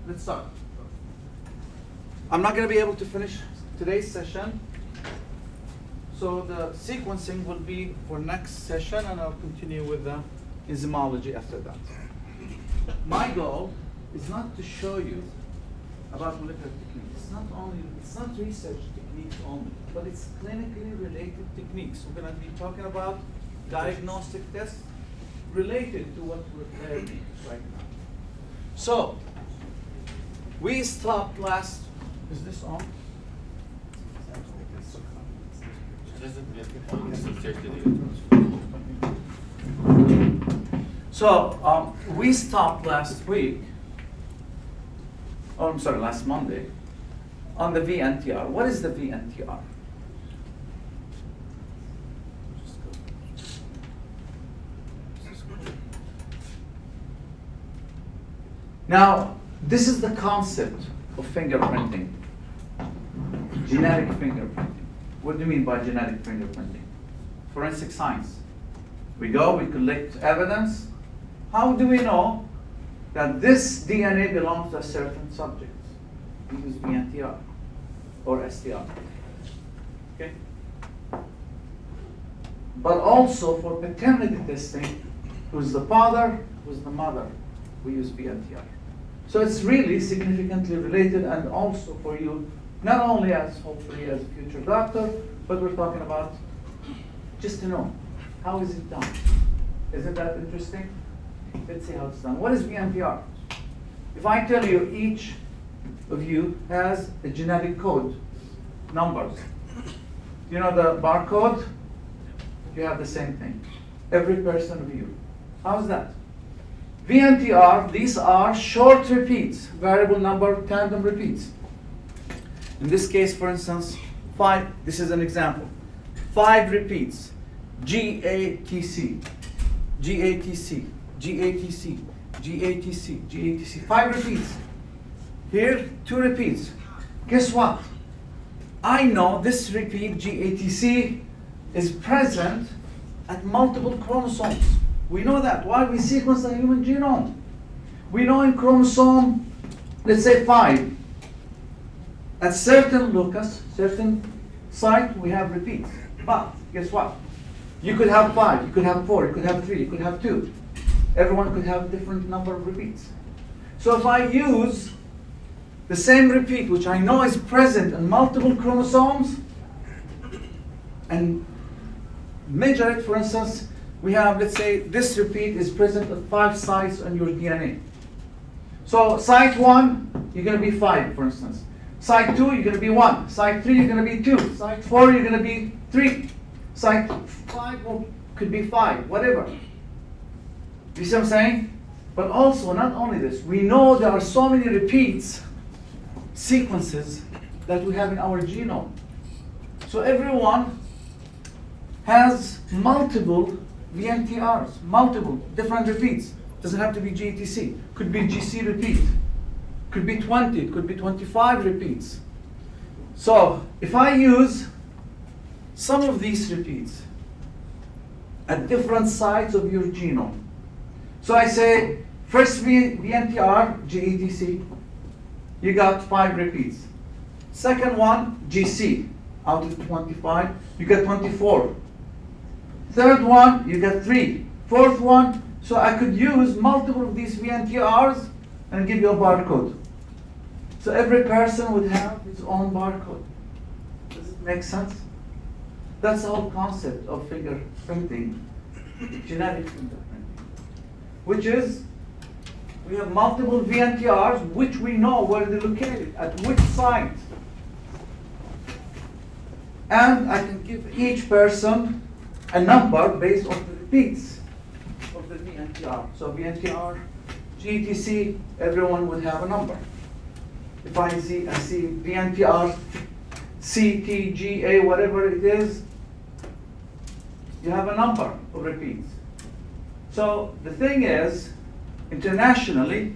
let's start. I'm not going to be able to finish today's session, so the sequencing will be for next session, and I'll continue with the enzymology after that. My goal is not to show you about molecular techniques. It's not research techniques only, but it's clinically related techniques. We're going to be talking about diagnostic tests related to what we're learning right now. So, we stopped last, is this on? So, we stopped last week, last Monday, on the VNTR. What is the VNTR? Now, this is the concept of fingerprinting, genetic fingerprinting. What do you mean by genetic fingerprinting? Forensic science. We go, we collect evidence. How do we know that this DNA belongs to a certain subject? We use VNTR or STR. Okay? But also for paternity testing, who's the father, who's the mother, we use VNTR. So it's really significantly related, and also for you, not only as hopefully as a future doctor, but we're talking about just to know, how is it done? Isn't that interesting? Let's see how it's done. What is VNTR? If I tell you each of you has a genetic code, numbers. You know the barcode? You have the same thing. Every person of you. How's that? VNTR, these are short repeats, variable number tandem repeats. In this case, for instance, 5, this is an example. 5 repeats, GATC, GATC, GATC, GATC, GATC, 5 repeats. Here, 2 repeats. Guess what? I know this repeat, GATC, is present at multiple chromosomes. We know that. Why? We sequence the human genome. We know in chromosome, let's say 5, at certain locus, certain site, we have repeats. But guess what? You could have 5, you could have 4, you could have 3, you could have 2. Everyone could have a different number of repeats. So if I use the same repeat, which I know is present in multiple chromosomes, and measure it, for instance, we have, let's say, this repeat is present at 5 sites on your DNA. So site 1, you're going to be 5, for instance. Site 2, you're going to be 1. Site 3, you're going to be 2. Site 4, you're going to be 3. Site 5 could be 5, whatever. You see what I'm saying? But also, not only this, we know there are so many repeats, sequences, that we have in our genome. So everyone has multiple VNTRs, multiple different repeats. Doesn't have to be GATC. Could be GC repeat. Could be 20. Could be 25 repeats. So if I use some of these repeats at different sites of your genome, so I say first VNTR, GATC, you got 5 repeats. Second one, GC, out of 25, you get 24. Third one, you get 3. Fourth one, so I could use multiple of these VNTRs and give you a barcode. So every person would have his own barcode. Does it make sense? That's the whole concept of fingerprinting, genetic fingerprinting, which is we have multiple VNTRs which we know where they're located, at which site. And I can give each person a number based on the repeats of the VNTR. So VNTR, GTC, everyone would have a number. If I see VNTR, CTGA, whatever it is, you have a number of repeats. So the thing is, internationally,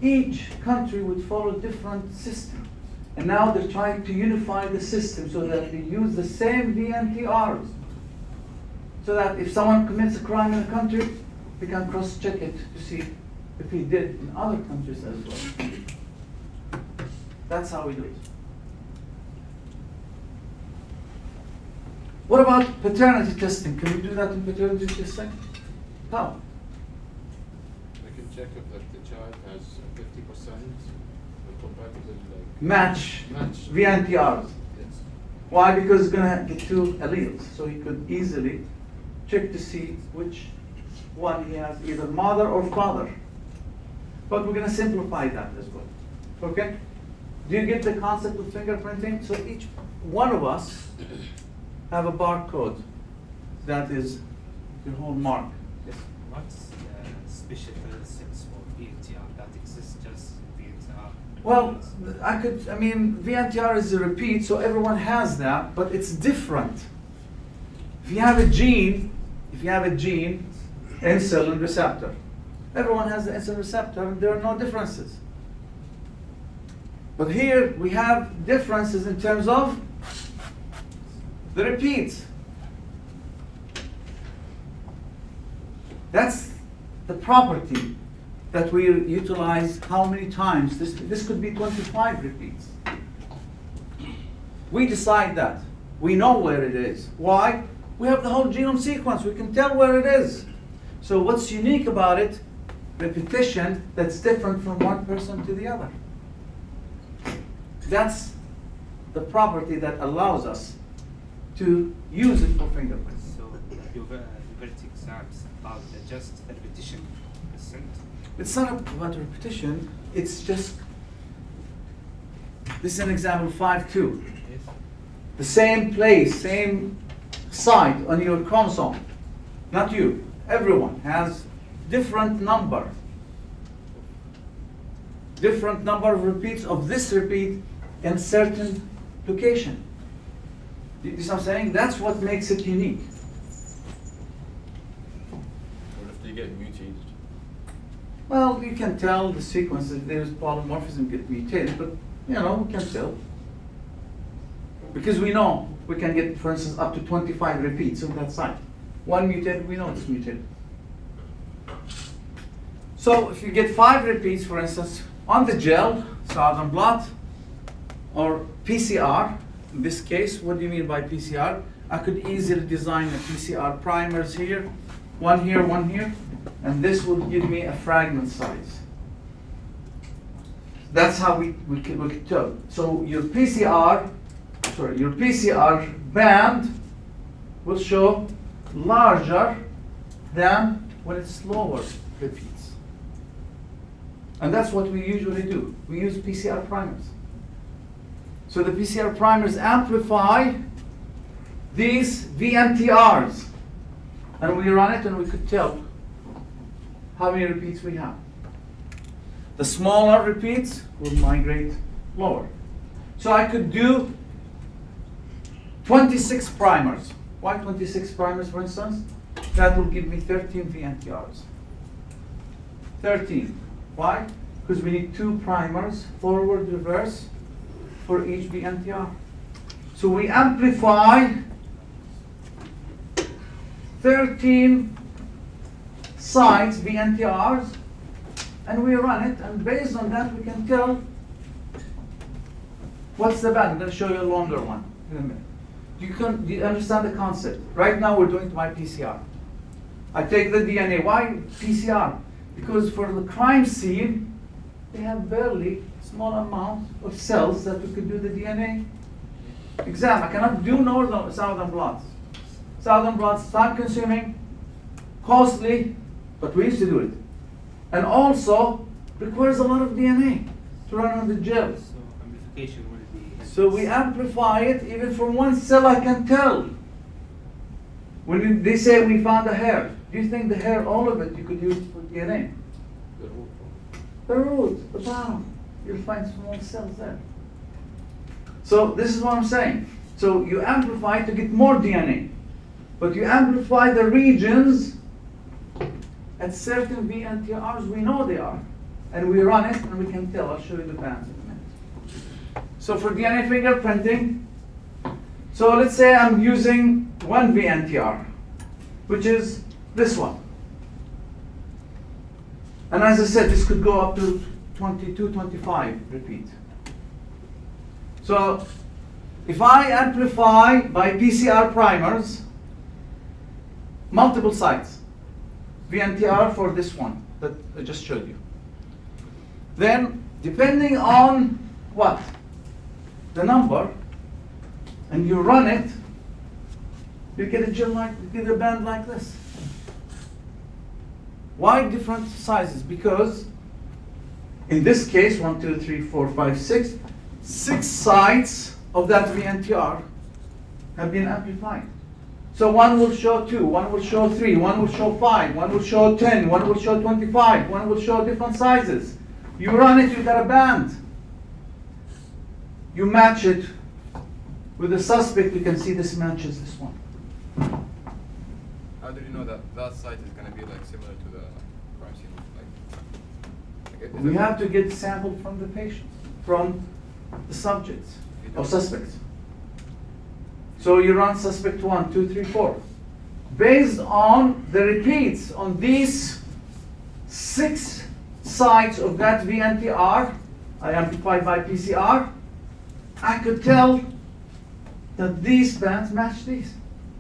each country would follow a different system. And now they're trying to unify the system so that they use the same VNTRs. So that if someone commits a crime in a country, we can cross-check it to see if he did in other countries as well. That's how we do it. What about paternity testing? Can we do that in paternity testing? How? I can check if the child has 50% compatible Match match. VNTRs. Yes. Why? Because it's going to get two alleles. So he could easily check to see which one he has, either mother or father. But we're going to simplify that as well. Okay? Do you get the concept of fingerprinting? So each one of us have a barcode that is your whole mark. Yes. What's special sense for VNTR that exists just VNTR? Well, VNTR is a repeat, so everyone has that, but it's different. If you have a gene, insulin receptor, everyone has the insulin receptor, and there are no differences. But here we have differences in terms of the repeats. That's the property that we utilize how many times. This could be 25 repeats. We decide that. We know where it is. Why? We have the whole genome sequence. We can tell where it is. So what's unique about it? Repetition that's different from one person to the other. That's the property that allows us to use it for fingerprints. So your verdict exams about just repetition percent. It's not about repetition, it's just, this is an example 5-2. Yes. The same place, same site on your chromosome. Not you, everyone has different number of repeats of this repeat in certain location. You see what I'm saying? That's what makes it unique. What if they get mutated? Well, you can tell the sequence that there's polymorphism get mutated, but we can tell. Because we know we can get, for instance, up to 25 repeats on that site. One mutated, we know it's mutated. So if you get 5 repeats, for instance, on the gel, southern blot, or PCR, in this case, what do you mean by PCR? I could easily design a PCR primers here, one here, and this will give me a fragment size. That's how we could tell. So your PCR band will show larger than when it's lower repeats. And that's what we usually do. We use PCR primers. So the PCR primers amplify these VNTRs. And we run it and we could tell how many repeats we have. The smaller repeats will migrate lower. So I could do 26 primers. Why 26 primers, for instance? That will give me 13 VNTRs. 13. Why? Because we need 2 primers, forward, reverse, for each VNTR. So we amplify 13 sites VNTRs, and we run it, and based on that we can tell what's the band. I'm going to show you a longer one in a minute. Do you understand the concept? Right now we're doing my PCR. I take the DNA. Why PCR? Because for the crime scene, they have barely small amount of cells that we could do the DNA exam. I cannot do southern blots. Southern blots, time consuming, costly, but we used to do it. And also requires a lot of DNA to run on the gel. So amplification will be. So we amplify it, even from one cell I can tell. When they say we found a hair, do you think the hair, all of it, you could use for DNA? The root. The root, the bottom, you'll find small cells there. So this is what I'm saying. So you amplify to get more DNA, but you amplify the regions at certain VNTRs we know they are, and we run it and we can tell. I'll show you the bands in a minute. So for DNA fingerprinting, so let's say I'm using one VNTR, which is this one. And as I said, this could go up to 22, 25 repeat. So if I amplify by PCR primers, multiple sites, VNTR for this one that I just showed you. Then, depending on what? The number, and you run it, you get a gel like, you get a band like this. Why different sizes? Because in this case, 1, 2, 3, 4, 5, 6, 6 sides of that VNTR have been amplified. So one will show 2, one will show 3, one will show 5, one will show 10, one will show 25, one will show different sizes. You run it, you got a band. You match it with the suspect, you can see this matches this one. How do you know that that site is going to be like similar to the crime scene? Like, is We it- have to get sample from the patients, from the subjects or suspects. So you run suspect 1, 2, 3, 4. Based on the repeats on these 6 sites of that VNTR, I amplified by PCR, I could tell that these bands match these.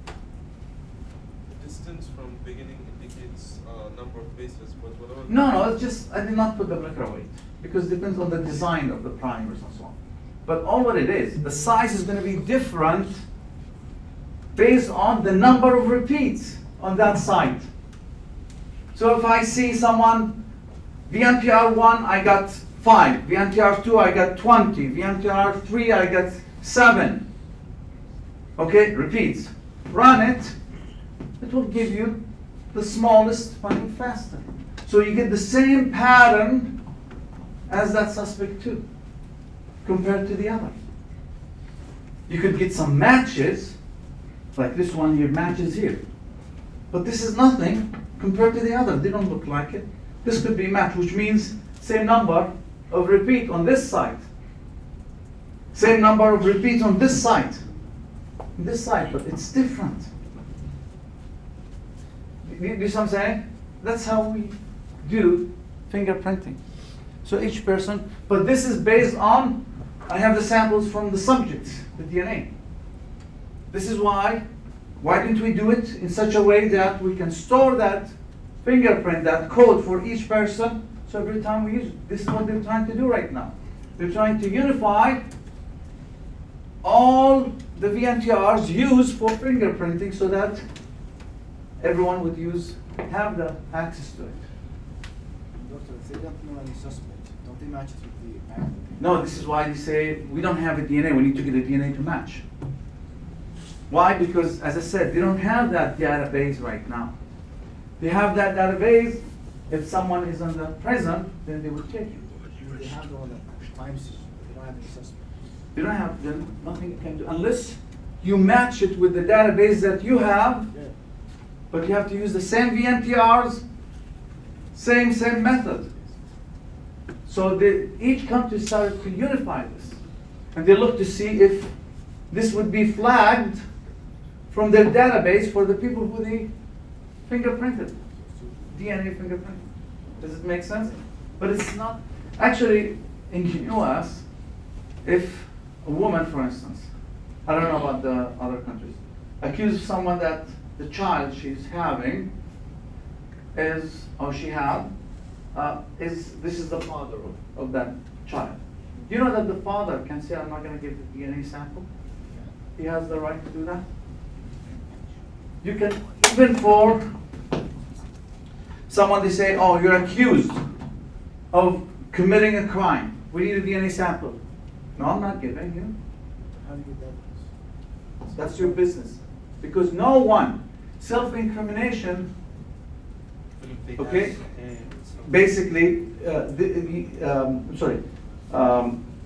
The distance from beginning indicates number of bases, but whatever. No, it's just, I did not put the molecular weight because it depends on the design of the primers and so on. But all what it is, the size is going to be different based on the number of repeats on that site. So if I see someone, VNTR 1, I got 5, VNTR 2, I got 20, VNTR 3, I got 7. Okay, repeats. Run it, it will give you the smallest finding faster. So you get the same pattern as that suspect 2 compared to the others. You could get some matches, like this one here matches here. But this is nothing compared to the other. They don't look like it. This could be matched, which means same number of repeat on this side. Same number of repeats on this side. This side, but it's different. You see what I'm saying? That's how we do fingerprinting. So each person, but this is based on, I have the samples from the subjects, the DNA. This is why didn't we do it in such a way that we can store that fingerprint, that code for each person, so every time we use it. This is what they're trying to do right now. They're trying to unify all the VNTRs used for fingerprinting so that everyone would have the access to it. Doctor, if they don't know any suspect, don't they match it with the map? No, this is why they say we don't have a DNA, we need to get a DNA to match. Why? Because, as I said, they don't have that database right now. They have that database, if someone is in the prison, then they would take it. They have all the crime scene, they don't have any suspect. You don't have, then nothing you can do, unless you match it with the database that you have, Yeah. but you have to use the same VNTRs, same method. So each country started to unify this. And they look to see if this would be flagged from their database for the people who they fingerprinted, DNA fingerprinted. Does it make sense? But it's not, actually, in the US, if a woman, for instance, I don't know about the other countries, accuses someone that the child she's having is, or she had, this is the father of that child. You know that the father can say, I'm not going to give the DNA sample? He has the right to do that. You can, even for someone, they say, oh, you're accused of committing a crime. We need a DNA sample. No, I'm not giving you. How do you get that? That's your business. Because no one, self-incrimination, okay, basically,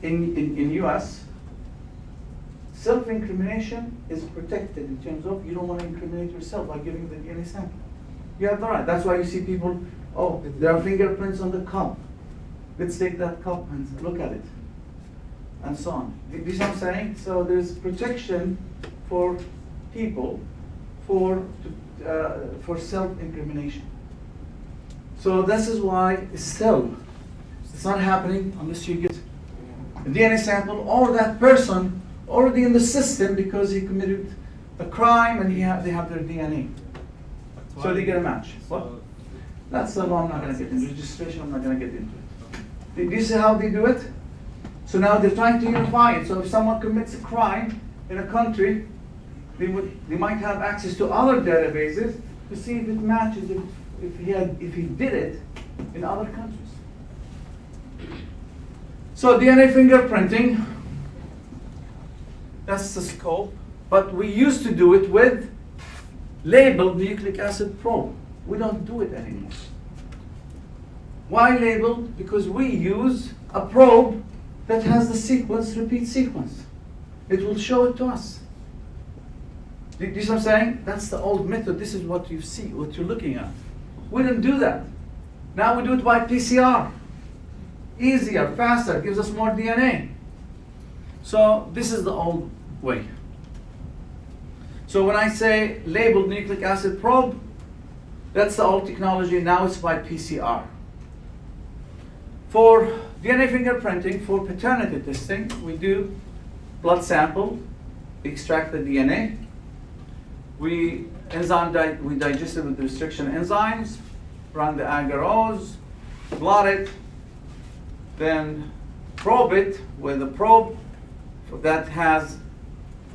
in US, self-incrimination is protected in terms of you don't want to incriminate yourself by giving the DNA sample. You have the right. That's why you see people, oh, there are fingerprints on the cup. Let's take that cup and look at it. And so on. Do you see what I'm saying? So there's protection for people for self-incrimination. So this is why still it's not happening unless you get DNA sample, or that person already in the system because he committed a crime and they have their DNA. But So why- they get a match. so- What? That's the law I'm not going to get into. Registration, I'm not going to get into it. Do you see how they do it? So now they're trying to unify it. So if someone commits a crime in a country, they might have access to other databases to see if it matches if he did it in other countries. So DNA fingerprinting, that's the scope, but we used to do it with labeled nucleic acid probe. We don't do it anymore. Why labeled? Because we use a probe that has the sequence, repeat sequence. It will show it to us. Do you see what I'm saying? That's the old method. This is what you see, what you're looking at. We didn't do that. Now we do it by PCR. Easier, faster, gives us more DNA. So this is the old way. So when I say labeled nucleic acid probe, that's the old technology. Now it's by PCR. For DNA fingerprinting, for paternity testing, we do blood sample, extract the DNA. We digest it with restriction enzymes, run the agar-O's, blot it, then probe it with a probe that has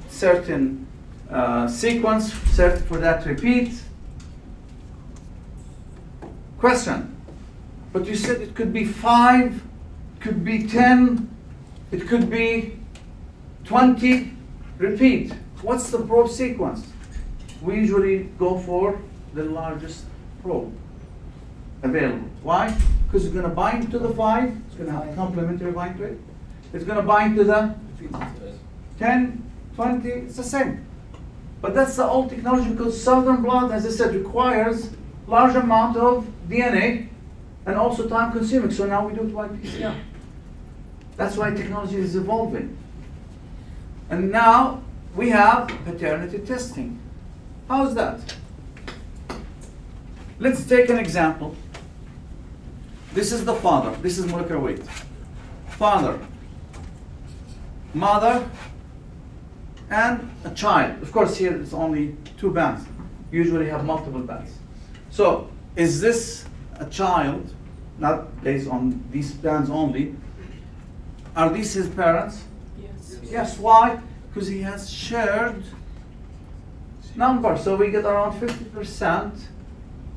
certain sequence set for that repeat. Question, but you said it could be 5, could be 10, it could be 20 repeat. What's the probe sequence? We usually go for the largest probe available. Why? Because it's going to bind to the 5, it's going to have a complementary bind to it. It's going to bind to the 10, 20, it's the same. But that's the old technology because southern blot, as I said, requires large amount of DNA and also time consuming. So now we do it by PCR. That's why technology is evolving. And now we have paternity testing. How's that? Let's take an example. This is the father. This is molecular weight. Father, mother, and a child. Of course, here it's only 2 bands. Usually have multiple bands. So, is this a child, not based on these bands only? Are these his parents? Yes. Yes. Why? Because he has shared number. So we get around 50%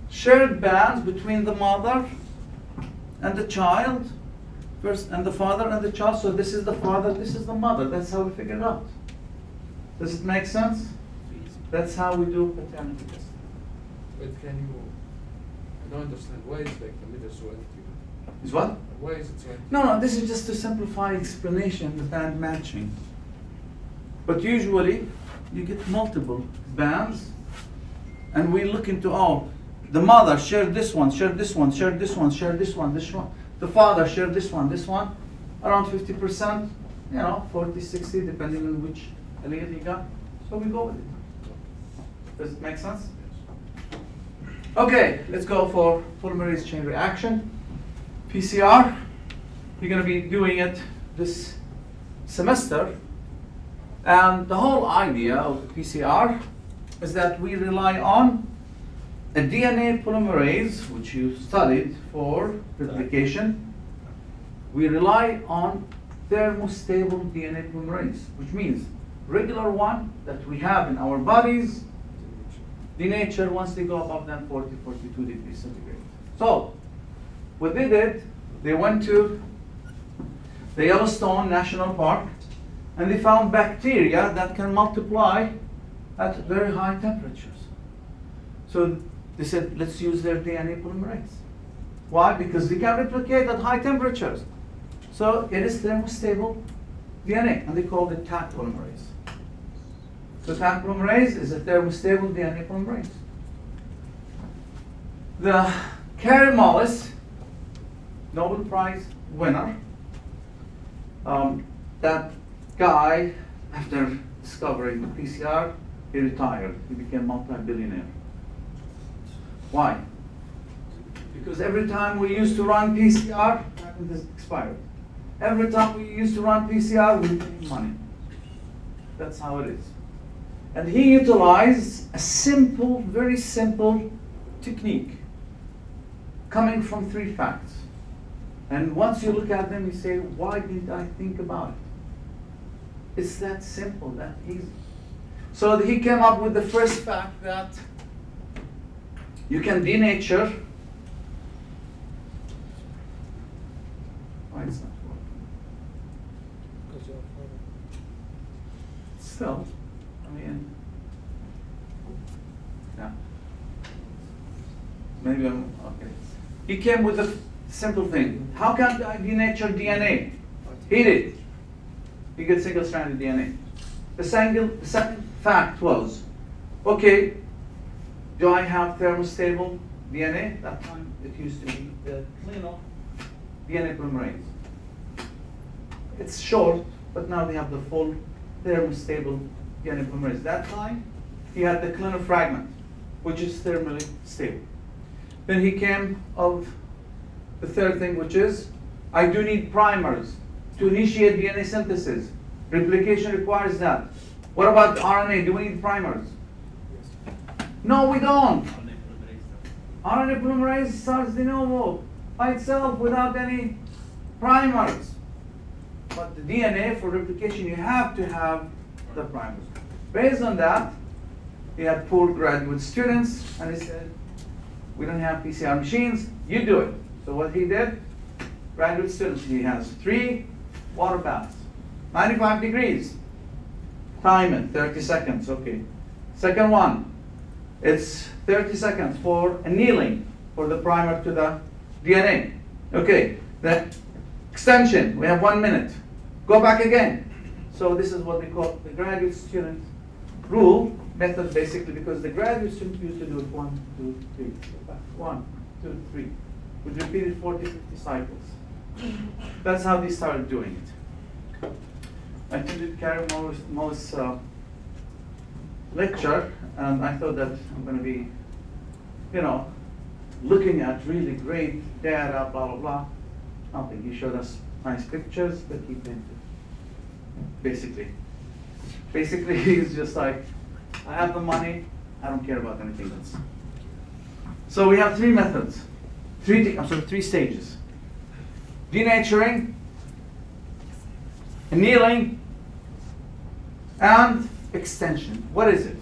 shared bands between the mother and the child, first, and the father and the child. So this is the father, this is the mother. That's how we figure it out. Does it make sense? That's how we do paternity testing. But can you, I don't understand, why is like the middle so empty? Is what? Why is it so empty? No, this is just to simplify explanation, the band matching. But usually, you get multiple bands, and we look into, oh, the mother shared this one, shared this one, shared this one, shared this one, this one. The father shared this one, around 50%, 40, 60, depending on which allele you got. So we go with it. Does it make sense? Okay, let's go for polymerase chain reaction. PCR. You're going to be doing it this semester. And the whole idea of PCR is that we rely on a DNA polymerase, which you studied for replication. We rely on thermostable DNA polymerase, which means regular one that we have in our bodies, denature once they go above than 40, 42 degrees centigrade. So, what they did, they went to the Yellowstone National Park and they found bacteria that can multiply at very high temperatures. So they said, let's use their DNA polymerase. Why? Because they can replicate at high temperatures. So it is thermostable DNA, and they called it Taq polymerase. So Taq polymerase is a thermostable DNA polymerase. The Kary Mullis, Nobel Prize winner, that guy, after discovering the PCR, he retired. He became multi-billionaire. Why? Because every time we used to run PCR, patent is expired. Every time we used to run PCR, we pay money. That's how it is. And he utilized a simple, very simple technique coming from 3 facts. And once you look at them, you say, why didn't I think about it? It's that simple, that easy. So he came up with the first fact that you can denature. Why it's not working? Still, I mean, yeah. Maybe I'm, okay. He came with a simple thing. How can I denature DNA? Heat it. You get single-stranded DNA. The second fact was, okay, do I have thermostable DNA? That time it used to be the cleano DNA polymerase. It's short, but now they have the full thermostable DNA polymerase. That time he had the cleano fragment, which is thermally stable. Then he came of the third thing, which is, I do need primers to initiate DNA synthesis. Replication requires that. What about RNA? Do we need primers? No, we don't. RNA polymerase starts de novo by itself without any primers. But the DNA, for replication, you have to have the primers. Based on that, he had poor graduate students, and he said, we don't have PCR machines, you do it. So what he did, graduate students, he has 3 water baths, 95 degrees, time it, 30 seconds, okay. Second one, it's 30 seconds for annealing, for the primer to the DNA. Okay, the extension, we have 1 minute. Go back again. So this is what we call the graduate student rule method, basically, because the graduate student used to do it 1, 2, 3, go back, 1, 2, 3. We'd repeat it 40, 50 cycles. That's how they started doing it. I attended Karen Mo's lecture, and I thought that I'm going to be, looking at really great data, blah, blah, blah. Nothing. He showed us nice pictures that he painted. Basically, he's just like, I have the money, I don't care about anything else. So we have 3 methods, 3 stages. Denaturing, annealing, and extension. What is it?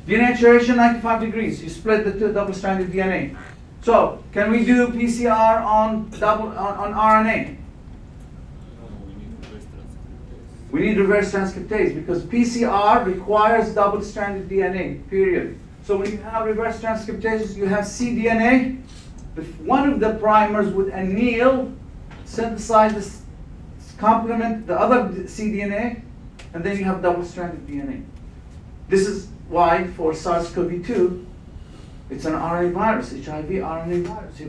Denaturation, 95 degrees. You split the 2 double-stranded DNA. So, can we do PCR on RNA? We need reverse transcriptase because PCR requires double-stranded DNA, period. So when you have reverse transcriptase, you have cDNA. If one of the primers would anneal, synthesize this complement the other cDNA, and then you have double-stranded DNA. This is why for SARS-CoV-2, it's an RNA virus, HIV RNA virus.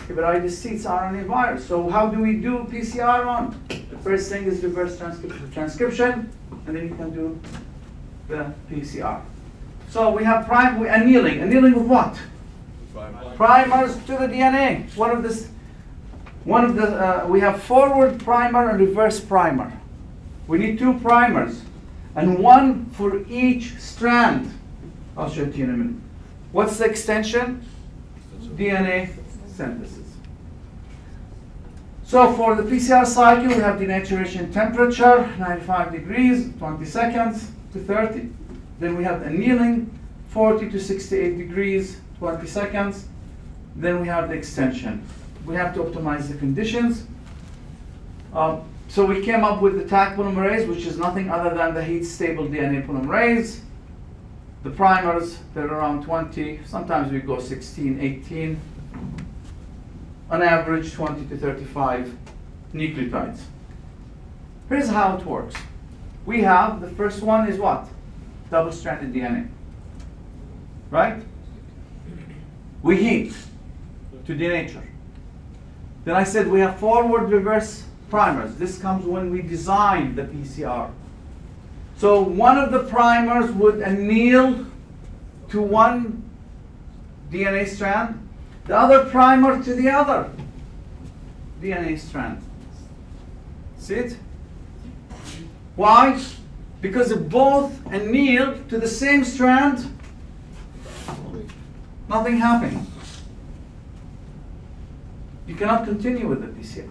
Hepatitis C, it's RNA virus. So how do we do PCR on? The first thing is reverse transcription, and then you can do the PCR. So we have annealing. Annealing of what? Primers to the DNA. We have forward primer and reverse primer. We need 2 primers, and 1 for each strand. I'll show it to you in a minute. What's the extension? DNA synthesis. So for the PCR cycle, we have denaturation temperature, 95 degrees, 20 seconds to 30. Then we have annealing, 40 to 68 degrees, 20 seconds. Then we have the extension. We have to optimize the conditions. So we came up with the Taq polymerase, which is nothing other than the heat-stable DNA polymerase. The primers, they're around 20. Sometimes we go 16, 18. On average, 20 to 35 nucleotides. Here's how it works. We have, the first one is what? Double-stranded DNA. Right? We heat to denature. Then I said we have forward reverse primers. This comes when we design the PCR. So one of the primers would anneal to one DNA strand, the other primer to the other DNA strand. See it? Why? Because they both anneal to the same strand, nothing happened. You cannot continue with the PCR.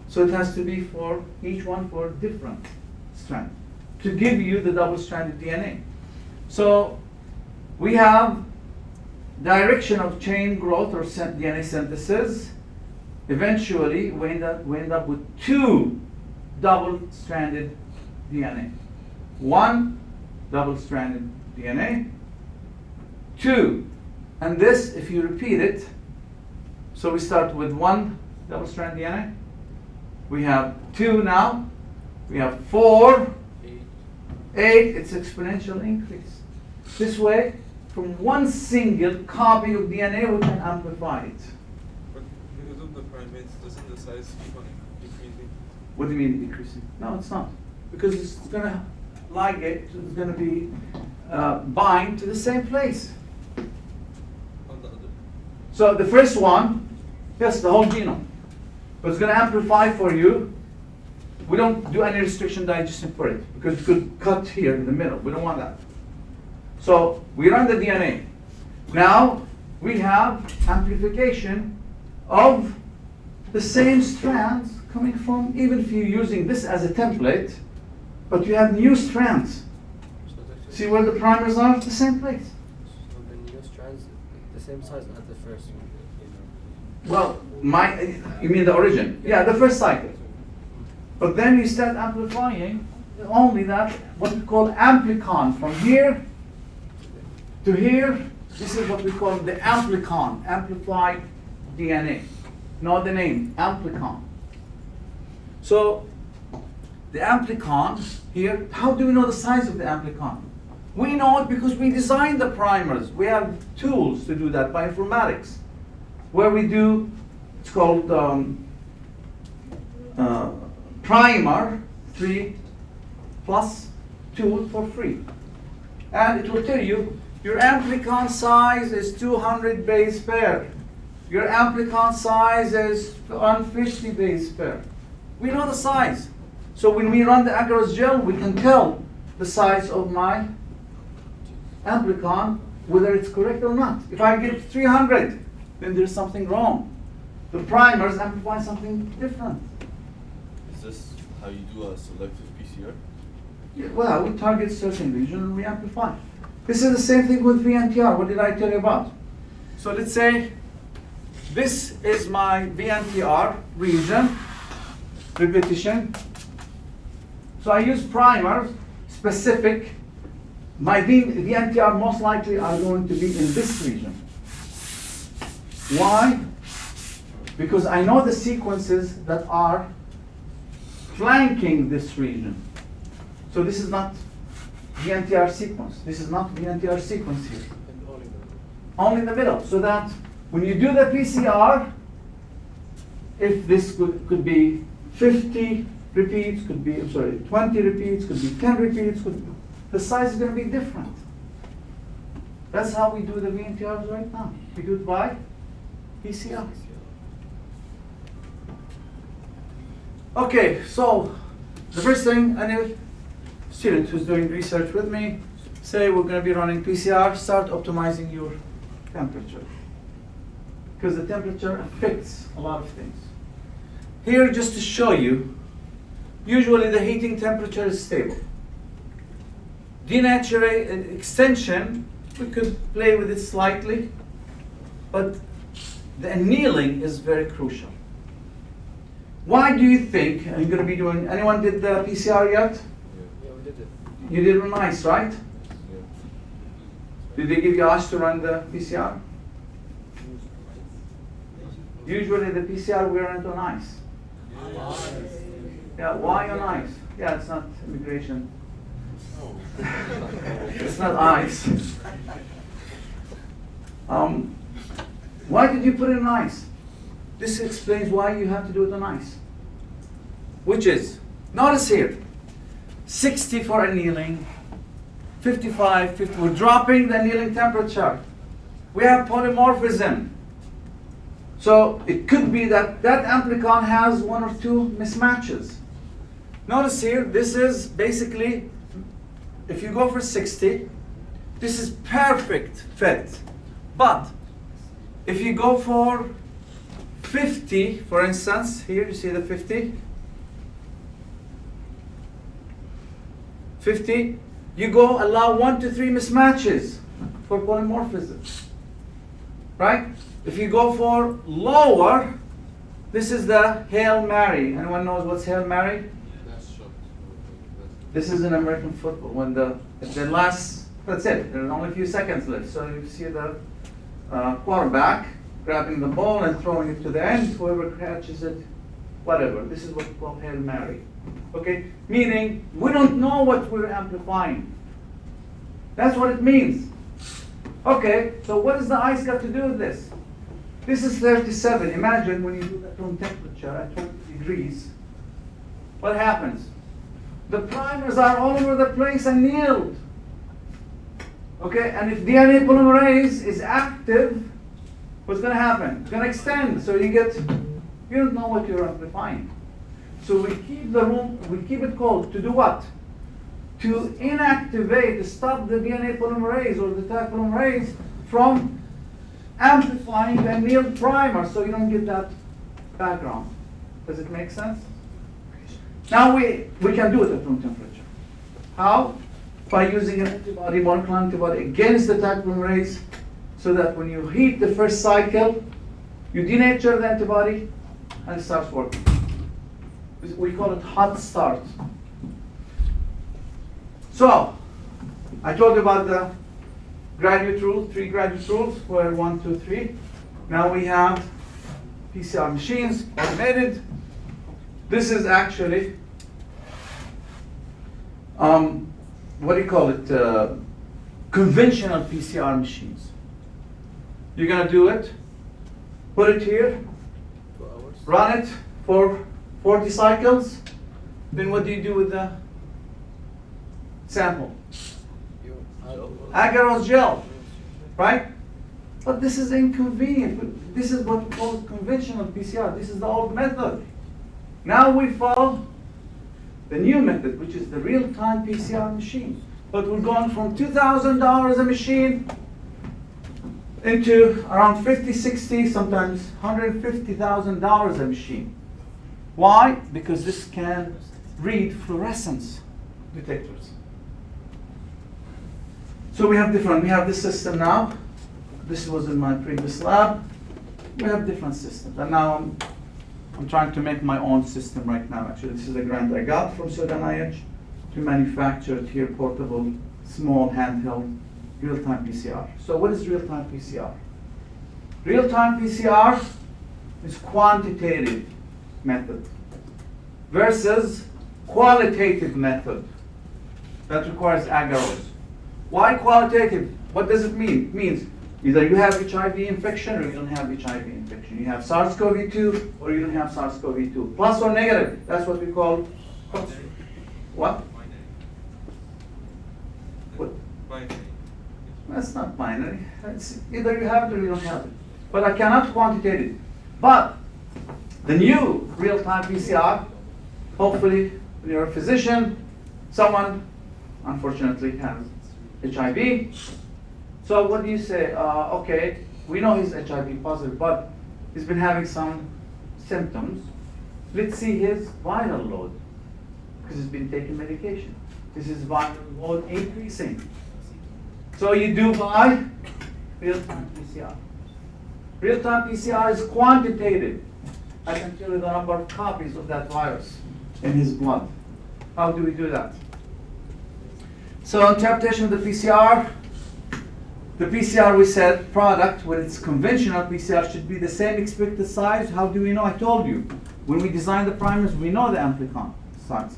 So it has to be for each one for a different strand to give you the double-stranded DNA. So we have direction of chain growth or DNA synthesis. Eventually, we end up with two double-stranded DNA. One double-stranded DNA, two. And this, if you repeat it, so we start with one double-stranded DNA. We have two now. We have 4, 8. It's exponential increase. This way, from one single copy of DNA, we can amplify it. But because of the primates, doesn't the size keep on decreasing? What do you mean decreasing? No, it's not. Because it's going to ligate, it's going to be bind to the same place. On the other. So the first one, yes, the whole genome. But it's going to amplify for you. We don't do any restriction digestion for it because it could cut here in the middle. We don't want that. So we run the DNA. Now we have amplification of the same strands coming from, even if you're using this as a template, but you have new strands. See where the primers are? The same place. So the new strands, the same size as the first one. Well, you mean the origin? Yeah, the first cycle. But then you start amplifying only that, what we call amplicon. From here to here, this is what we call the amplicon, amplified DNA. Know the name, amplicon. So the amplicon here, how do we know the size of the amplicon? We know it because we designed the primers. We have tools to do that by informatics, where we do, it's called primer 3 plus tool for free. And it will tell you your amplicon size is 200 base pair. Your amplicon size is 150 base pair. We know the size. So when we run the agarose gel, we can tell the size of my amplicon, whether it's correct or not. If I get 300, then there's something wrong. The primers amplify something different. Is this how you do a selective PCR? Yeah, well, we target certain region and we amplify. This is the same thing with VNTR. What did I tell you about? So let's say this is my VNTR region, repetition. So I use primers specific. My VNTR most likely are going to be in this region. Why? Because I know the sequences that are flanking this region. So this is not VNTR sequence. This is not VNTR sequence here. Only in the middle. So that when you do the PCR, if this could be 50 repeats, could be, 20 repeats, could be 10 repeats, the size is going to be different. That's how we do the VNTRs right now. We do it by PCR. Okay, so the first thing, any student who's doing research with me, say we're going to be running PCR, start optimizing your temperature. Because the temperature affects a lot of things. Here, just to show you, usually the heating temperature is stable. Denaturate extension, we could play with it slightly, but the annealing is very crucial. Why do you think, are you going to be doing, anyone did the PCR yet? Yeah, we did it. You did on ice, right? Yeah. Did they give you ice to run the PCR? Usually the PCR we run it on ice. Yeah, why on ice? Yeah, it's not immigration. It's not ice. Why did you put it on ice? This explains why you have to do it on ice. Which is, notice here, 60 for annealing, 55, 50. We're dropping the annealing temperature. We have polymorphism. So it could be that that amplicon has one or two mismatches. Notice here, this is basically, if you go for 60, this is perfect fit. But if you go for 50, for instance, here you see the 50. 50, you go allow 1 to 3 mismatches for polymorphism. Right? If you go for lower, this is the Hail Mary. Anyone knows what's Hail Mary? That's shot. This is in American football. When the last, that's it. There's only a few seconds left. So you see the quarterback grabbing the ball and throwing it to the end. Whoever catches it, whatever. This is what we call Hail Mary. Okay? Meaning, we don't know what we're amplifying. That's what it means. Okay, so what does the ice got to do with this? This is 37. Imagine when you do that room temperature at 20 degrees. What happens? The primers are all over the place and annealed. Okay, and if DNA polymerase is active, what's going to happen? It's going to extend. So you don't know what you're amplifying. So we keep the room, we keep it cold to do what? To inactivate, to stop the DNA polymerase or the tag polymerase from amplifying the annealed primer, so you don't get that background. Does it make sense? Now we can do it at room temperature. How? By using an antibody, monoclonal antibody against the tag polymerase, so that when you heat the first cycle, you denature the antibody and it starts working. We call it hot start. So, I told you about the graduate rule, 3 graduate rules, where 1, 2, 3. Now we have PCR machines, automated. This is actually, what do you call it? Conventional PCR machines. You're gonna do it, put it here, 2 hours. run it for 40 cycles. Then what do you do with the sample? Agarose gel, right? But this is inconvenient. This is what we call conventional PCR. This is the old method. Now we follow the new method, which is the real-time PCR machine. But we're going from $2,000 a machine into around 50, 60, sometimes $150,000 a machine. Why? Because this can read fluorescence detectors. So we have this system now. This was in my previous lab. We have different systems. And now I'm trying to make my own system right now. Actually, this is a grant I got from Sudan IH to manufacture it here, portable, small, handheld, real-time PCR. So what is real-time PCR? Real-time PCR is quantitative method versus qualitative method that requires agarose. Why qualitative? What does it mean? It means either you have HIV infection or you don't have HIV infection. You have SARS-CoV-2 or you don't have SARS-CoV-2. Plus or negative, that's what we call what? What? Binary. That's not binary. It's either you have it or you don't have it. But I cannot quantitate it. But the new real-time PCR, hopefully when you're a physician, someone unfortunately has HIV. So what do you say? Okay, we know he's HIV positive, but he's been having some symptoms. Let's see his viral load, because he's been taking medication. This is viral load increasing. So you do by real-time PCR. Real-time PCR is quantitative. I can tell you the number of copies of that virus in his blood. How do we do that? So interpretation of the PCR we said product, when it's conventional PCR, should be the same expected size. How do we know? I told you. When we design the primers, we know the amplicon size.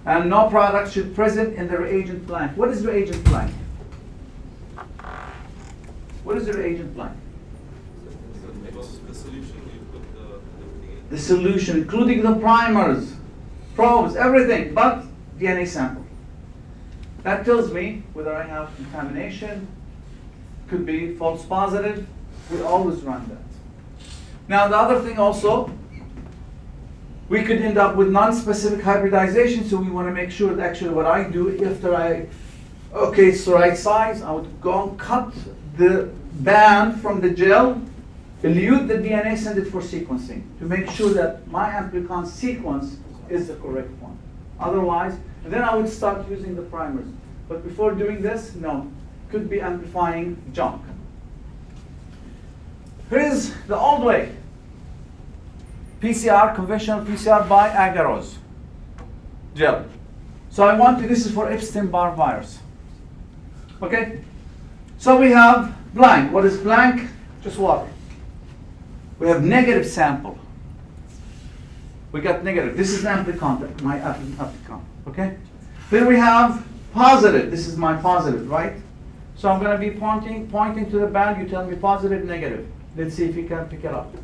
And no product should present in the reagent blank. What is reagent blank? What is the reagent blank? The solution you put everything in. The solution, including the primers, probes, everything, but DNA sample. That tells me whether I have contamination, could be false positive. We always run that. Now the other thing also, We could end up with non-specific hybridization, so we want to make sure that actually what I do okay, it's the right size, I would go and cut the band from the gel, elute the DNA, send it for sequencing to make sure that my amplicon sequence is the correct one. Otherwise, then I would start using the primers. But before doing this, no, could be amplifying junk. Here's the old way. PCR, conventional PCR by agarose gel. So I want to, this is for Epstein-Barr virus. Okay? So we have blank. What is blank? Just water. We have negative sample. We got negative. This is an amplicon, my amplicon. Okay? Then we have positive. This is my positive, right? So I'm going to be pointing to the band. You tell me positive, negative. Let's see if you can pick it up.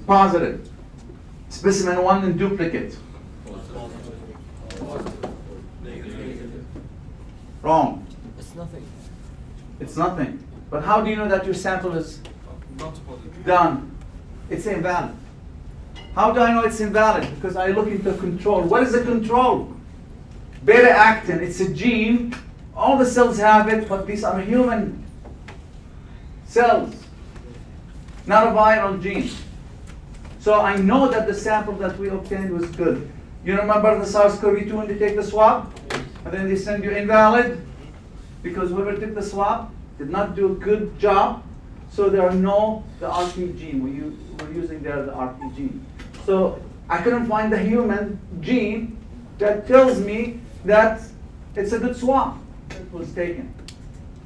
Positive. Specimen 1 in duplicate. Wrong. It's nothing. It's nothing. But how do you know that your sample is Not positive. done? It's invalid. How do I know it's invalid? Because I look into control. What is the control? Beta-actin. It's a gene. All the cells have it, but these are human cells, not a viral gene. So I know that the sample that we obtained was good. You remember the SARS-CoV-2 when they take the swab? And then they send you invalid? Because whoever took the swab did not do a good job. So there are no, the RP gene. We're using there the RP gene. So I couldn't find the human gene that tells me that it's a good swab that was taken.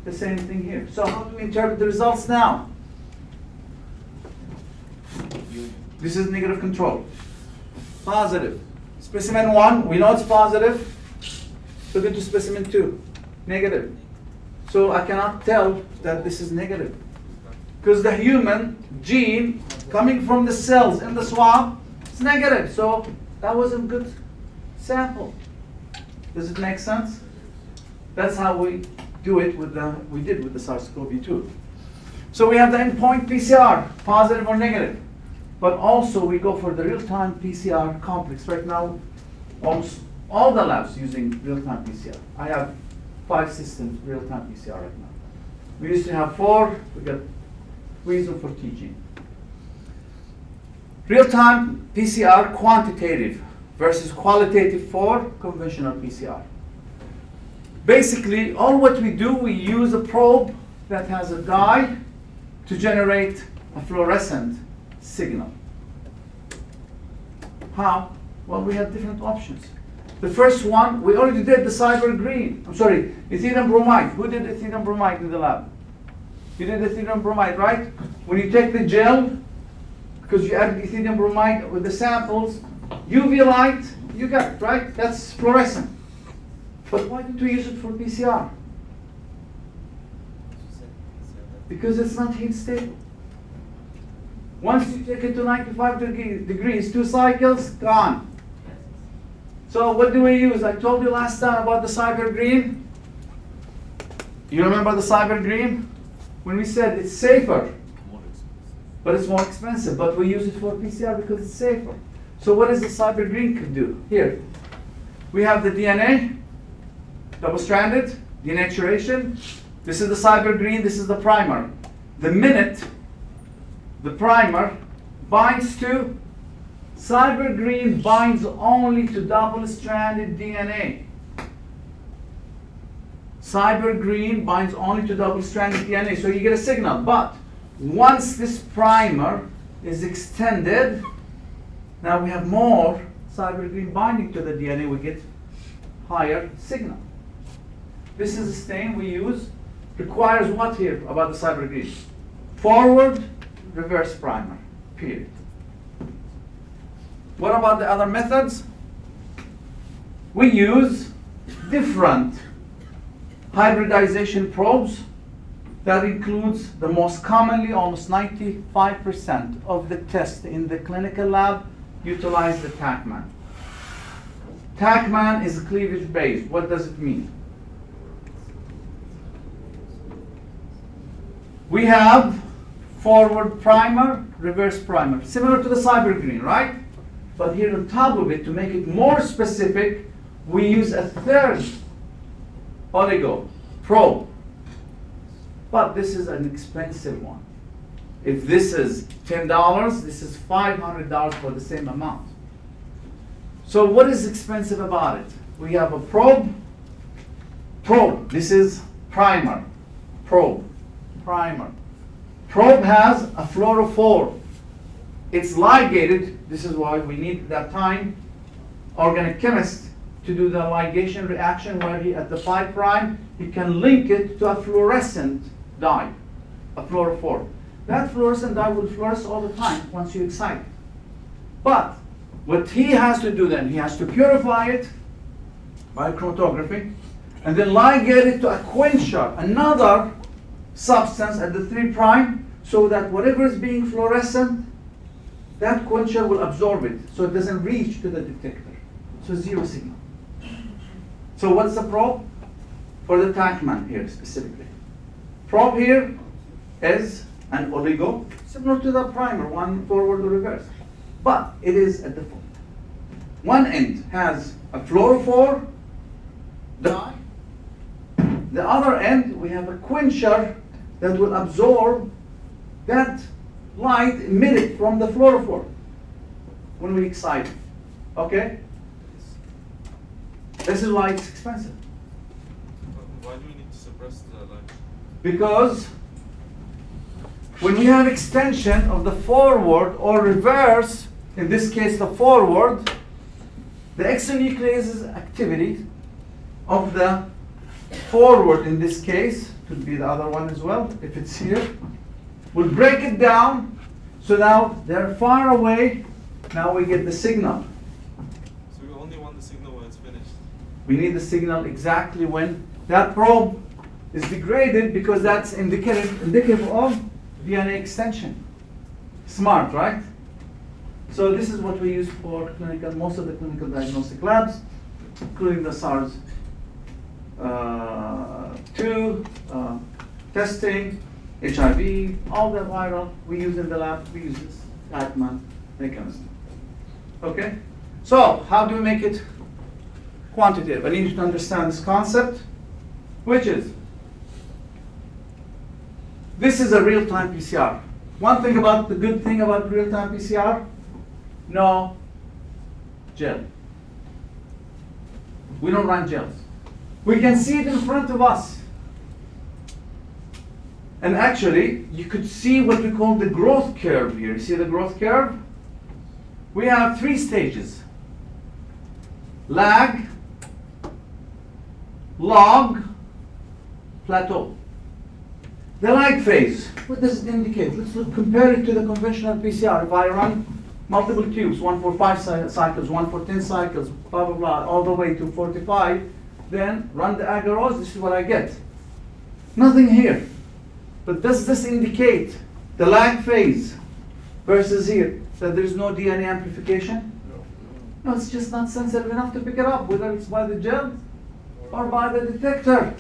The same thing here. So how do we interpret the results now? This is negative control. Positive. Specimen 1, we know it's positive. Look into specimen 2, negative. So I cannot tell that this is negative. Because the human gene coming from the cells in the swab is negative. So that wasn't a good sample. Does it make sense? That's how we do it with the SARS-CoV-2. So we have the endpoint PCR, positive or negative. But also we go for the real-time PCR complex. Right now, almost all the labs using real-time PCR. I have 5 systems real-time PCR right now. We used to have 4. We use them for teaching. Real-time PCR quantitative versus qualitative for conventional PCR. Basically, all what we do, we use a probe that has a dye to generate a fluorescent signal. How? Well, we have different options. The first one, we already did the cyber green. I'm sorry, ethylene bromide. Who did ethylene bromide in the lab? You did ethylene bromide, right? When you take the gel, because you added ethylene bromide with the samples, UV light, you got it, right? That's fluorescent. But why did we use it for PCR? Because it's not heat stable. Once you take it to 95 degrees, 2 cycles, gone. So what do we use? I told you last time about the cyber green. You remember the cyber green? When we said it's safer, but it's more expensive, but we use it for PCR because it's safer. So what does the cyber green could do? Here, we have the DNA, double-stranded, denaturation. This is the cyber green, this is the primer. The minute the primer binds to, cyber green binds only to double-stranded DNA. Cyber green binds only to double-stranded DNA, so you get a signal. But once this primer is extended, now we have more cyber green binding to the DNA, we get higher signal. This is a stain we use. Requires what here about the cyber green? Forward, reverse primer, period. What about the other methods? We use different hybridization probes. That includes the most commonly, almost 95% of the tests in the clinical lab utilize the TACMAN. TACMAN is cleavage based. What does it mean? We have forward primer, reverse primer, similar to the cyber green, right? But here on top of it, to make it more specific, we use a third oligo probe. But this is an expensive one. If this is $10, this is $500 for the same amount. So what is expensive about it? We have a probe. This is primer. Probe. Primer. Probe has a fluorophore. It's ligated. This is why we need that time organic chemist to do the ligation reaction where he, at the 5', he can link it to a fluorescent dye, a fluorophore. That fluorescent dye will fluoresce all the time once you excite it. But what he has to do then, he has to purify it by chromatography, and then ligate it to a quencher, another substance at the 3', so that whatever is being fluorescent, that quencher will absorb it, so it doesn't reach to the detector. So zero signal. So what's the probe? For the TACMAN here specifically. Probe here is an oligo, similar to the primer, one forward or reverse. But it is at the foot. One end has a fluorophore dye. The other end, we have a quencher that will absorb that light emitted from the fluorophore when we excite it. Okay? This is why it's expensive. Why do we need to suppress the light? Because when we have extension of the forward or reverse, in this case the forward, the exonucleases activity of the forward in this case, could be the other one as well, if it's here, will break it down. So now they're far away. Now we get the signal. So we only want the signal when it's finished. We need the signal exactly when that probe is degraded, because that's indicative of DNA extension. Smart, right? So this is what we use for most of the clinical diagnostic labs, including the SARS 2 testing, HIV, all the viral we use in the lab. We use this TACMAN mechanism. Okay? So how do we make it quantitative? I need you to understand this concept, which is, this is a real-time PCR. One thing about the good thing about real-time PCR, no gel. We don't run gels. We can see it in front of us. And actually, you could see what we call the growth curve here. You see the growth curve? We have 3 stages. Lag, log, plateau. The lag phase, what does it indicate? Let's compare it to the conventional PCR. If I run multiple tubes, one for 5 cycles, one for 10 cycles, blah, blah, blah, all the way to 45, then run the agarose, this is what I get. Nothing here. But does this indicate the lag phase versus here, that there is no DNA amplification? No, it's just not sensitive enough to pick it up, whether it's by the gel or by the detector.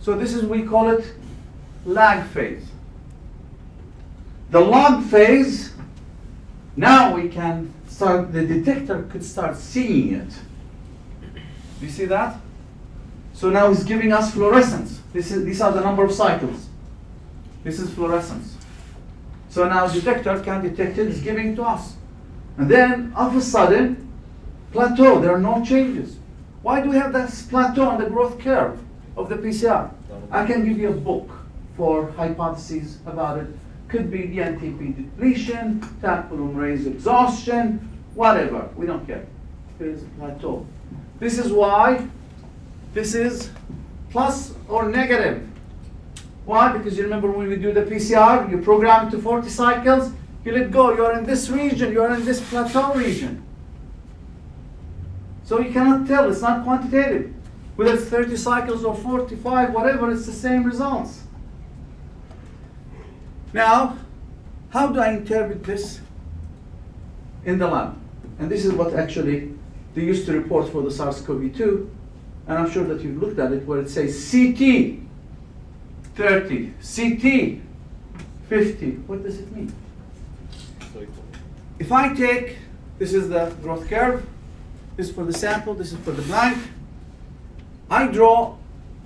So this is, we call it lag phase. The log phase, now we can start, the detector could start seeing it. Do you see that? So now it's giving us fluorescence. These are the number of cycles. This is fluorescence. So now detector can detect it, it's giving to us. And then all of a sudden, plateau, there are no changes. Why do we have this plateau on the growth curve of the PCR? I can give you a book for hypotheses about it. Could be the NTP depletion, Taq polymerase exhaustion, whatever, we don't care. There is a plateau. This is why this is plus or negative. Why? Because you remember when we do the PCR, you program it to 40 cycles, you let go, you're in this region, you're in this plateau region. So you cannot tell, it's not quantitative. Whether it's 30 cycles or 45, whatever, it's the same results. Now, how do I interpret this in the lab? And this is what actually they used to report for the SARS-CoV-2, and I'm sure that you've looked at it, where it says CT 30, CT 50. What does it mean? Cycle. If I take, this is the growth curve, this is for the sample, this is for the blank. I draw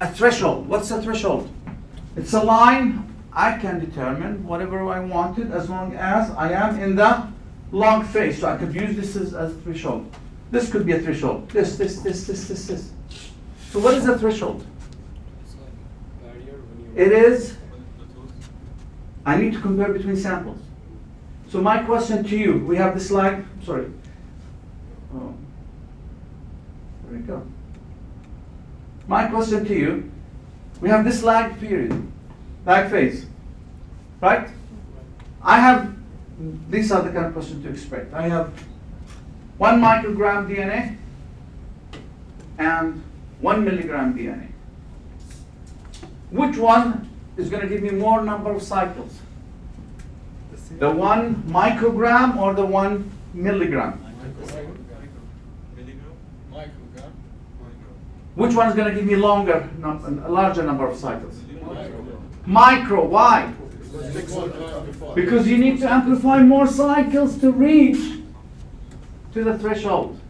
a threshold. What's a threshold? It's a line I can determine whatever I wanted as long as I am in the log phase. So I could use this as a threshold. This could be a threshold. This. So what is a threshold? It's like barrier when you. It is, The tools. I need to compare between samples. So my question to you, we have the slide, sorry. Oh. There we go. My question to you, we have this lag period, lag phase, right? I have, these are the kind of questions to expect. I have 1 microgram DNA and 1 milligram DNA. Which one is going to give me more number of cycles? The 1 microgram or the 1 milligram? Milligram? Microgram. Which one is going to give me a larger number of cycles? Micro, why? Because you need to amplify more cycles to reach to the threshold.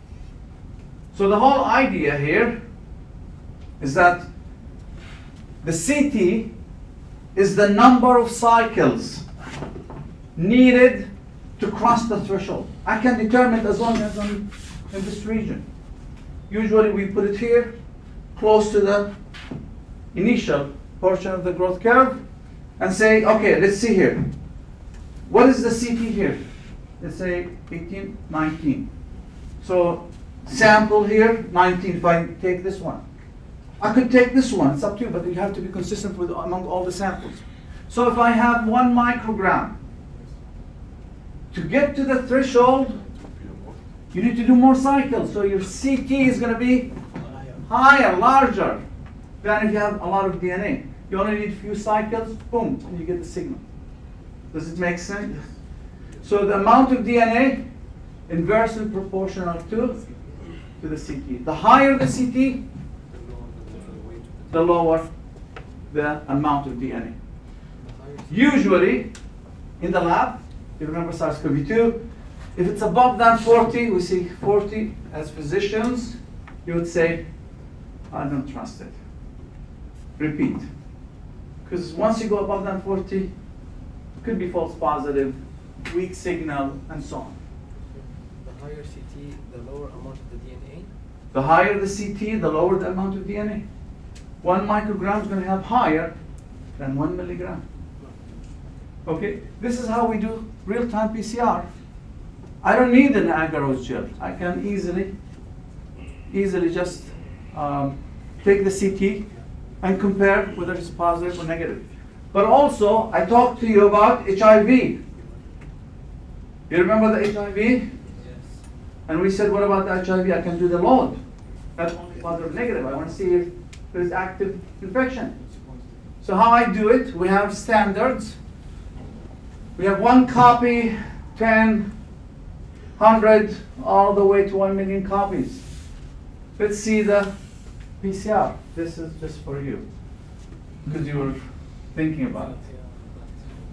So the whole idea here is that the CT is the number of cycles needed to cross the threshold. I can determine it as long as I'm in this region. Usually we put it here, close to the initial portion of the growth curve, and say, okay, let's see here. What is the CT here? Let's say 18, 19. So sample here, 19, if I take this one. I could take this one, it's up to you, but you have to be consistent with among all the samples. So if I have 1 microgram, to get to the threshold, you need to do more cycles. So your CT is going to be higher, larger than if you have a lot of DNA. You only need a few cycles, boom, and you get the signal. Does it make sense? So the amount of DNA inversely proportional to the CT. The higher the CT, the lower the amount of DNA. Usually, in the lab, you remember SARS-CoV-2, if it's above than 40, we see 40 as physicians, you would say, I don't trust it. Repeat. Because once you go above than 40, it could be false positive, weak signal, and so on. The higher CT, the lower amount of the DNA. The higher the CT, the lower the amount of DNA. 1 microgram is going to have higher than 1 milligram. Okay, this is how we do real-time PCR. I don't need an agarose gel. I can easily just take the CT and compare whether it's positive or negative. But also, I talked to you about HIV. You remember the HIV? Yes. And we said, what about the HIV? I can do the load. That's only positive or negative. I want to see if there's active infection. So how I do it, we have standards. We have 1 copy, 10, 100, all the way to 1 million copies. Let's see the PCR. This is just for you, because you were thinking about it.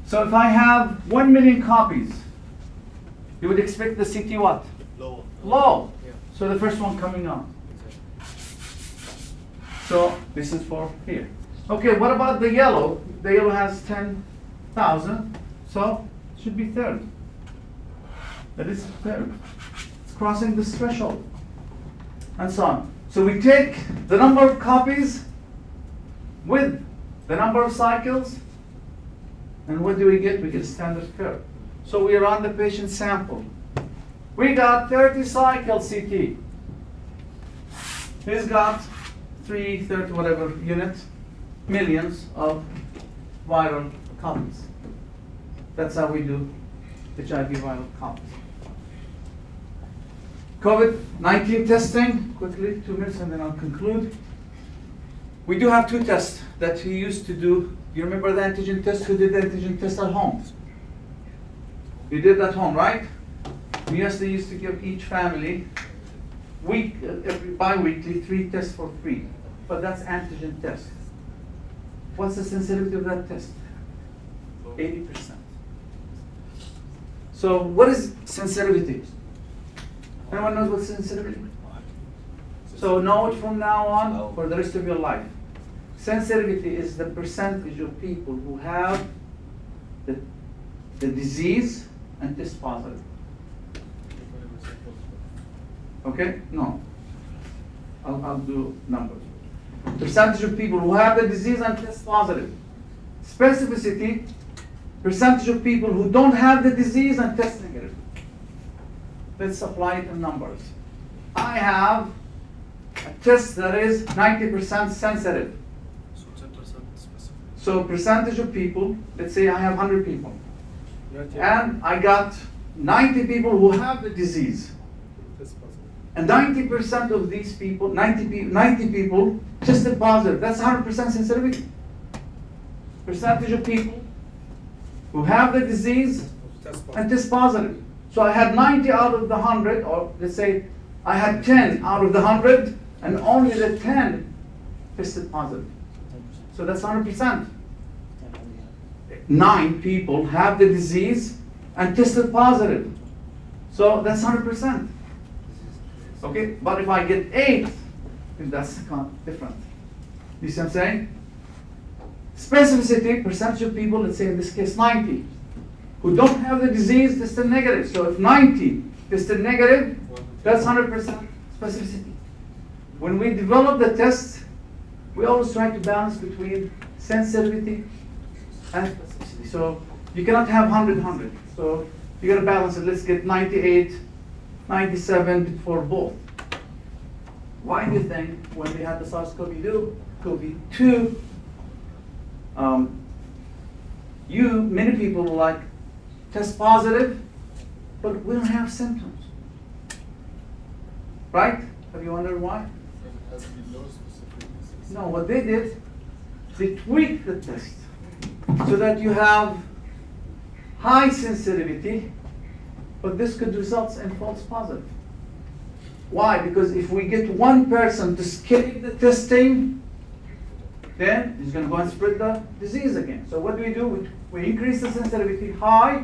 So if I have 1 million copies, you would expect the CT what? Lower. Low. Yeah. So the first one coming on. So this is for here. Okay, what about the yellow? The yellow has 10,000, so it should be third. That is third. It's crossing this threshold, and so on. So we take the number of copies with the number of cycles, and what do we get? We get a standard curve. So we run the patient sample. We got 30 cycle CT. He's got 30 whatever units, millions of viral copies. That's how we do HIV viral copies. COVID-19 testing, quickly, 2 minutes and then I'll conclude. We do have 2 tests that we used to do. You remember the antigen test? Who did the antigen test at home? You did at home, right? Yes, they used to give each family bi-weekly 3 tests for free. But that's antigen test. What's the sensitivity of that test? Low. 80%. So what is sensitivity? Anyone knows what sensitivity? So know it from now on for the rest of your life. Sensitivity is the percentage of people who have the disease and test positive. Okay? No. I'll do numbers. Percentage of people who have the disease and test positive. Specificity, percentage of people who don't have the disease and test negative. Let's apply it in numbers. I have a test that is 90% sensitive. So 10% specific. So percentage of people, let's say I have 100 people. And I got 90 people who have the disease. And 90% of these people, 90 people tested positive. That's 100% sensitivity. Percentage of people who have the disease and test positive. So I had 90 out of the 100, or let's say I had 10 out of the 100, and only the 10 tested positive. So that's 100%. 9 people have the disease and tested positive. So that's 100%. Okay, but if I get 8, that's different. You see what I'm saying? Specificity, percentage of people, let's say in this case 90, who don't have the disease tested negative. So if 90 tested negative, that's 100% specificity. When we develop the test, we always try to balance between sensitivity and specificity. So you cannot have 100. So you got to balance it. Let's get 98, 97 for both. Why do you think when we had the SARS-CoV-2, many people were like test positive, but we don't have symptoms, right? Have you wondered why? It has to be low specificity. No, what they did, they tweaked the test so that you have high sensitivity, but this could result in false positive. Why? Because if we get one person to skip the testing, then he's going to go and spread the disease again. So what do? We increase the sensitivity high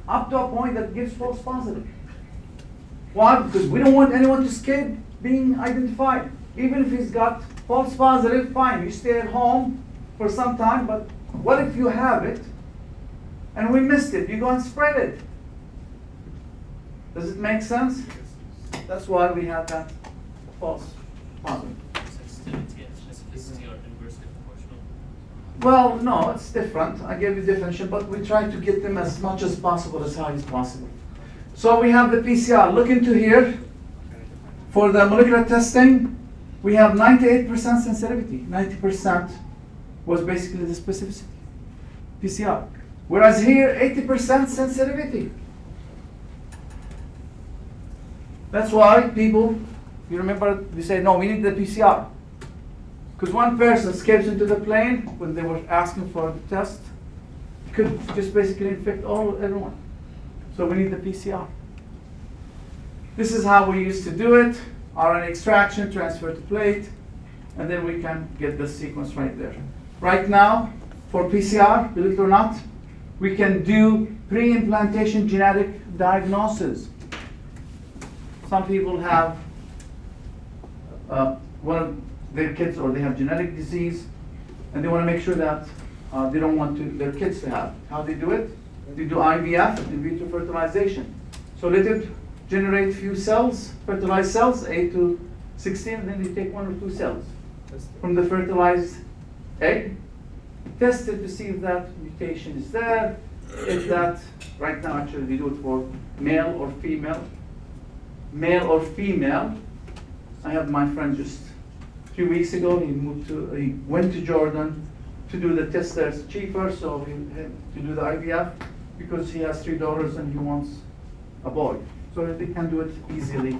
up to a point that gives false positive. Why? Because we don't want anyone to skip being identified. Even if he's got false positive, fine, you stay at home for some time, but what if you have it and we missed it? You go and spread it. Does it make sense? That's why we have that false positive. Sensitivity and specificity are inversely proportional. Well, no, it's different. I gave you definition, but we try to get them as much as possible, as high as possible. So we have the PCR. Look into here. For the molecular testing, we have 98% sensitivity. 90% was basically the specificity, PCR. Whereas here, 80% sensitivity. That's why people, you remember, we say, no, we need the PCR. Because one person escapes into the plane when they were asking for the test, could just basically infect everyone. So we need the PCR. This is how we used to do it. RNA extraction, transfer to plate, and then we can get the sequence right there. Right now, for PCR, believe it or not, we can do pre-implantation genetic diagnosis. Some people have one of their kids, or they have genetic disease, and they want to make sure that they don't want their kids to have. How they do it? They do IVF, in vitro fertilization. So let it generate few cells, fertilized cells, 8 to 16, and then you take 1 or 2 cells from the fertilized egg, test it to see if that mutation is there, if that, right now actually they do it for male or female. Male or female. I have my friend just 3 weeks ago, he went to Jordan to do the test there. It's cheaper, so he had to do the IVF because he has 3 daughters and he wants a boy. So they can do it easily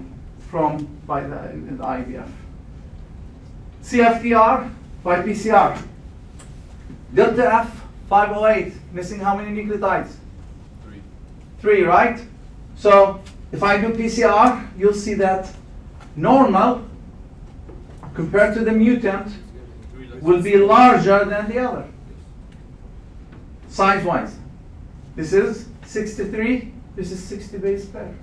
by the IVF. CFTR by PCR. Delta F 508, missing how many nucleotides? 3, right? So if I do PCR, you'll see that normal compared to the mutant will be larger than the other. size-wise. This is 63, this is 60 base pair.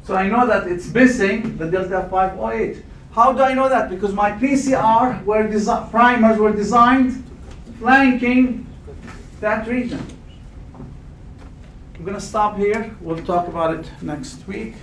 So I know that it's missing the delta F508. How do I know that? Because my PCR primers were designed flanking that region. I'm gonna stop here. We'll talk about it next week.